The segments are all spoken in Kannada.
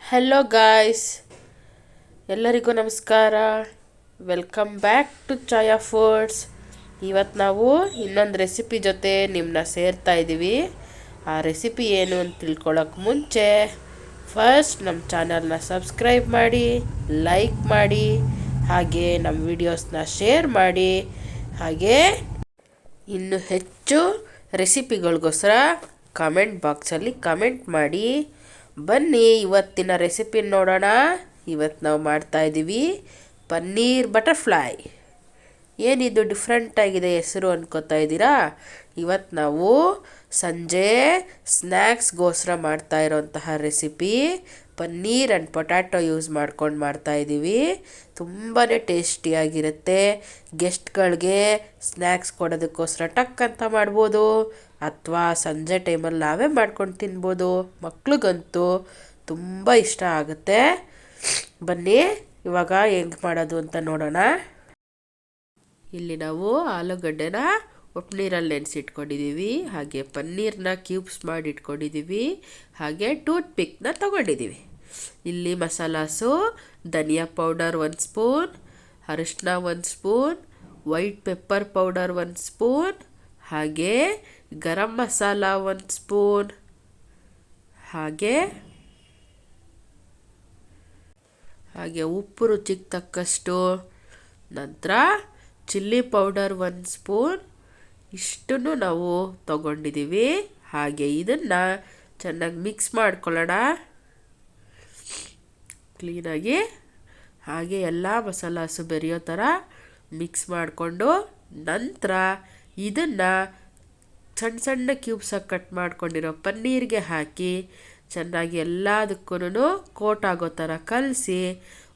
ಹಲೋ ಗಾಯ್ಸ್, ಎಲ್ಲರಿಗೂ ನಮಸ್ಕಾರ. Welcome back to Chaya foods. ಇವತ್ತು ನಾವು ಇನ್ನೊಂದು ರೆಸಿಪಿ ಜೊತೆ ನಿಮ್ಮನ್ನ ಸೇರ್ತಾ ಇದ್ದೀವಿ. ಆ ರೆಸಿಪಿ ಏನು ಅಂತ ತಿಳ್ಕೊಳ್ಳೋಕೆ ಮುಂಚೆ ಫಸ್ಟ್ ನಮ್ಮ ಚಾನಲ್ನ ಸಬ್ಸ್ಕ್ರೈಬ್ ಮಾಡಿ, ಲೈಕ್ ಮಾಡಿ, ಹಾಗೆ ನಮ್ಮ ವಿಡಿಯೋಸ್ನ ಶೇರ್ ಮಾಡಿ. ಹಾಗೆ ಇನ್ನು ಹೆಚ್ಚು ರೆಸಿಪಿಗಳಿಗೋಸ್ಕರ ಕಮೆಂಟ್ ಬಾಕ್ಸಲ್ಲಿ ಕಮೆಂಟ್ ಮಾಡಿ. ಬನ್ನಿ ಇವತ್ತಿನ ರೆಸಿಪಿ ನೋಡೋಣ. ಇವತ್ತು ನಾವು ಮಾಡ್ತಾಯಿದ್ದೀವಿ ಪನ್ನೀರ್ ಬಟರ್ಫ್ಲೈ. ಏನಿದು ಡಿಫ್ರೆಂಟ್ ಆಗಿದೆ ಹೆಸರು ಅನ್ಕೋತಾ ಇದ್ದೀರಾ? ಇವತ್ತು ನಾವು ಸಂಜೆ ಸ್ನ್ಯಾಕ್ಸ್ಗೋಸ್ಕರ ಮಾಡ್ತಾ ಇರೋಂತಹ recipe paneer and potato use ಮಾಡ್ಕೊಂಡು ಮಾಡ್ತಾಯಿದ್ದೀವಿ. ತುಂಬಾ ಟೇಸ್ಟಿಯಾಗಿರುತ್ತೆ. ಗೆಸ್ಟ್ಗಳಿಗೆ ಸ್ನ್ಯಾಕ್ಸ್ ಕೊಡೋದಕ್ಕೋಸ್ಕರ ಟಕ್ ಅಂತ ಮಾಡ್ಬೋದು, ಅಥವಾ ಸಂಜೆ ಟೈಮಲ್ಲಿ ನಾವೇ ಮಾಡ್ಕೊಂಡು ತಿನ್ಬೋದು. ಮಕ್ಳಿಗಂತೂ ತುಂಬ ಇಷ್ಟ ಆಗುತ್ತೆ. ಬನ್ನಿ ಇವಾಗ ಹೆಂಗೆ ಮಾಡೋದು ಅಂತ ನೋಡೋಣ. ಇಲ್ಲಿ ನಾವು ಆಲೂಗಡ್ಡೆನ ಉಪ್ಪು ನೀರಲ್ಲಿ ನೆನೆಸಿಟ್ಕೊಂಡಿದ್ದೀವಿ. ಹಾಗೆ ಪನ್ನೀರ್ನ ಕ್ಯೂಬ್ಸ್ ಮಾಡಿ ಇಟ್ಕೊಂಡಿದ್ದೀವಿ. ಹಾಗೆ ಟೂತ್ ಪಿಕ್ನ ತಗೊಂಡಿದ್ದೀವಿ. ಇಲ್ಲಿ ಮಸಾಲಾಸು ಧನಿಯಾ ಪೌಡರ್ 1 ಸ್ಪೂನ್, ಅರಿಶಿನ 1 spoon, white pepper powder 1 spoon, ಹಾಗೆ ಗರಂ ಮಸಾಲ 1 ಸ್ಪೂನ್, ಹಾಗೆ ಉಪ್ಪು ರುಚಿಗೆ ತಕ್ಕಷ್ಟು, ನಂತರ ಚಿಲ್ಲಿ ಪೌಡರ್ 1 ಸ್ಪೂನ್. ಇಷ್ಟನ್ನು ನಾವು ತಗೊಂಡಿದ್ದೀವಿ. ಹಾಗೆ ಇದನ್ನು ಚೆನ್ನಾಗಿ ಮಿಕ್ಸ್ ಮಾಡ್ಕೊಳ್ಳೋಣ ಕ್ಲೀನಾಗಿ. ಹಾಗೆ ಎಲ್ಲ ಮಸಾಲಾಸು ಬೆರೆಯೋ ಥರ ಮಿಕ್ಸ್ ಮಾಡಿಕೊಂಡು, ನಂತರ ಇದನ್ನು ಸಣ್ಣ ಸಣ್ಣ ಕ್ಯೂಬ್ಸಾಗಿ ಕಟ್ ಮಾಡ್ಕೊಂಡಿರೋ ಪನ್ನೀರ್ಗೆ ಹಾಕಿ ಚೆನ್ನಾಗಿ ಎಲ್ಲದಕ್ಕೂ ಕೋಟ್ ಆಗೋ ಥರ ಕಲಸಿ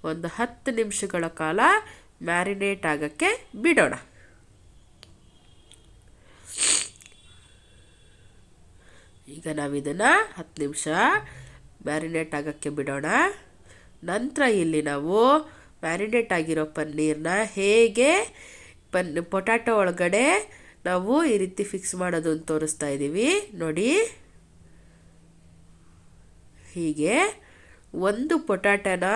ಒಂದು 10 ನಿಮಿಷಗಳ ಕಾಲ ಮ್ಯಾರಿನೇಟ್ ಆಗೋಕ್ಕೆ ಬಿಡೋಣ. ಈಗ ನಾವಿದನ್ನು 10 ನಿಮಿಷ ಮ್ಯಾರಿನೇಟ್ ಆಗೋಕ್ಕೆ ಬಿಡೋಣ. ನಂತರ ಇಲ್ಲಿ ನಾವು ಮ್ಯಾರಿನೇಟ್ ಆಗಿರೋ ಪನ್ನೀರ್ನ ಹೇಗೆ ಪೊಟ್ಯಾಟೊ ಒಳಗಡೆ ನಾವು ಈ ರೀತಿ ಫಿಕ್ಸ್ ಮಾಡೋದು ಅಂತ ತೋರಿಸ್ತಾ ಇದ್ದೀವಿ ನೋಡಿ. ಹೀಗೆ ಒಂದು ಪೊಟ್ಯಾಟೊನ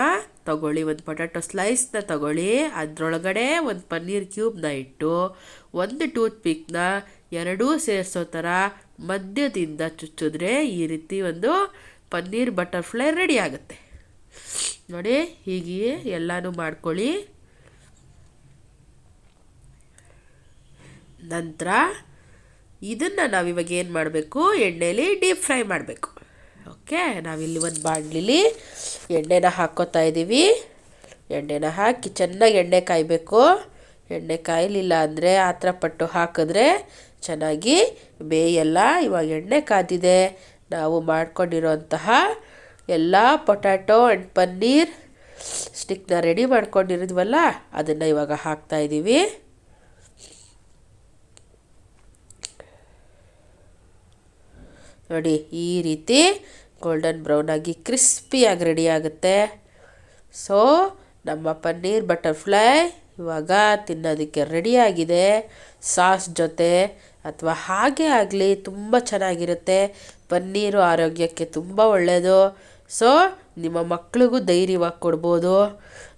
ತಗೊಳ್ಳಿ, ಒಂದು ಪೊಟ್ಯಾಟೊ ಸ್ಲೈಸ್ನ ತಗೊಳ್ಳಿ. ಅದರೊಳಗಡೆ ಒಂದು ಪನ್ನೀರ್ ಕ್ಯೂಬ್ನ ಇಟ್ಟು ಒಂದು ಟೂತ್ ಪಿಕ್ನ ಎರಡೂ ಸೇರಿಸೋ ಥರ ಮಧ್ಯದಿಂದ ಚುಚ್ಚಿದ್ರೆ ಈ ರೀತಿ ಒಂದು ಪನ್ನೀರ್ ಬಟರ್ಫ್ಲೈ ರೆಡಿ ಆಗುತ್ತೆ ನೋಡಿ. ಹೀಗೆ ಎಲ್ಲನೂ ಮಾಡ್ಕೊಳ್ಳಿ. ನಂತರ ಇದನ್ನು ನಾವಿವಾಗ ಏನು ಮಾಡಬೇಕು, ಎಣ್ಣೆಯಲ್ಲಿ ಡೀಪ್ ಫ್ರೈ ಮಾಡಬೇಕು. ಓಕೆ, ನಾವಿಲ್ಲಿ ಒಂದು ಬಾಣಲಿಲಿ ಎಣ್ಣೆನ ಹಾಕ್ಕೋತಾ ಇದ್ದೀವಿ. ಎಣ್ಣೆನ ಹಾಕಿ ಚೆನ್ನಾಗಿ ಎಣ್ಣೆ ಕಾಯಬೇಕು. ಎಣ್ಣೆ ಕಾಯಲಿಲ್ಲ ಅಂದರೆ ಆತ್ರಪಟ್ಟು ಹಾಕಿದ್ರೆ ಚೆನ್ನಾಗಿ ಬೇಯಲ್ಲ. ಇವಾಗ ಎಣ್ಣೆ ಕಾದಿದೆ. ನಾವು ಮಾಡ್ಕೊಂಡಿರೋಂತಹ ಎಲ್ಲ ಪೊಟ್ಯಾಟೊ ಆ್ಯಂಡ್ ಪನ್ನೀರ್ ಸ್ಟಿಕ್ನ ರೆಡಿ ಮಾಡ್ಕೊಂಡಿರಿದ್ವಲ್ಲ, ಅದನ್ನು ಇವಾಗ ಹಾಕ್ತಾಯಿದ್ದೀವಿ. ನೋಡಿ, ಈ ರೀತಿ ಗೋಲ್ಡನ್ ಬ್ರೌನ್ ಆಗಿ ಕ್ರಿಸ್ಪಿಯಾಗಿ ರೆಡಿ ಆಗುತ್ತೆ. ಸೊ ನಮ್ಮ ಪನ್ನೀರ್ ಬಟರ್ಫ್ಲೈ ಇವಾಗ ತಿನ್ನೋದಕ್ಕೆ ರೆಡಿಯಾಗಿದೆ. ಸಾಸ್ ಜೊತೆ ಅಥವಾ ಹಾಗೆ ಆಗಲಿ ತುಂಬ ಚೆನ್ನಾಗಿರುತ್ತೆ. ಪನ್ನೀರು ಆರೋಗ್ಯಕ್ಕೆ ತುಂಬ ಒಳ್ಳೆಯದು. ಸೊ ನಿಮ್ಮ ಮಕ್ಳಿಗೂ ಧೈರ್ಯವಾಗಿ ಕೊಡ್ಬೋದು.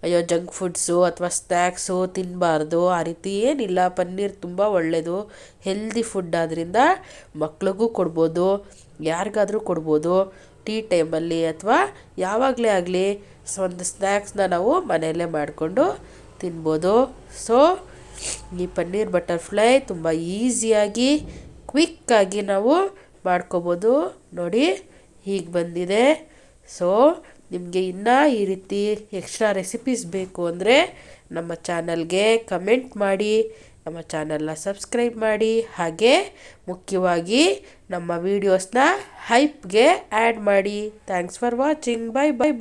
ಅಯ್ಯೋ ಜಂಕ್ ಫುಡ್ಸು ಅಥವಾ ಸ್ನ್ಯಾಕ್ಸು ತಿನ್ನಬಾರ್ದು ಆ ರೀತಿ ಏನಿಲ್ಲ. ಪನ್ನೀರ್ ತುಂಬ ಒಳ್ಳೆಯದು, ಹೆಲ್ದಿ ಫುಡ್. ಆದ್ದರಿಂದ ಮಕ್ಳಿಗೂ ಕೊಡ್ಬೋದು, ಯಾರಿಗಾದರೂ ಕೊಡ್ಬೋದು. ಟೀ ಟೈಮಲ್ಲಿ ಅಥವಾ ಯಾವಾಗಲೇ ಆಗಲಿ ಒಂದು ಸ್ನ್ಯಾಕ್ಸ್ನ ನಾವು ಮನೆಯಲ್ಲೇ ಮಾಡಿಕೊಂಡು ತಿನ್ಬೋದು. ಸೊ ಈ ಪನ್ನೀರ್ ಬಟರ್ಫ್ಲೈ ತುಂಬ ಈಸಿಯಾಗಿ ಕ್ವಿಕ್ಕಾಗಿ ನಾವು ಮಾಡ್ಕೋಬೋದು. ನೋಡಿ ಹೀಗೆ ಬಂದಿದೆ. ಸೊ ನಿಮಗೆ ಇನ್ನೂ ಈ ರೀತಿ ಎಕ್ಸ್ಟ್ರಾ ರೆಸಿಪೀಸ್ ಬೇಕು ಅಂದರೆ ನಮ್ಮ ಚಾನಲ್ಗೆ ಕಮೆಂಟ್ ಮಾಡಿ, ನಮ್ಮ ಚಾನಲ್ನ ಸಬ್ಸ್ಕ್ರೈಬ್ ಮಾಡಿ. ಹಾಗೆ ಮುಖ್ಯವಾಗಿ ನಮ್ಮ ವೀಡಿಯೋಸ್ನ ಹೈಪ್ಗೆ ಆ್ಯಡ್ ಮಾಡಿ. Thanks for watching. Bye bye.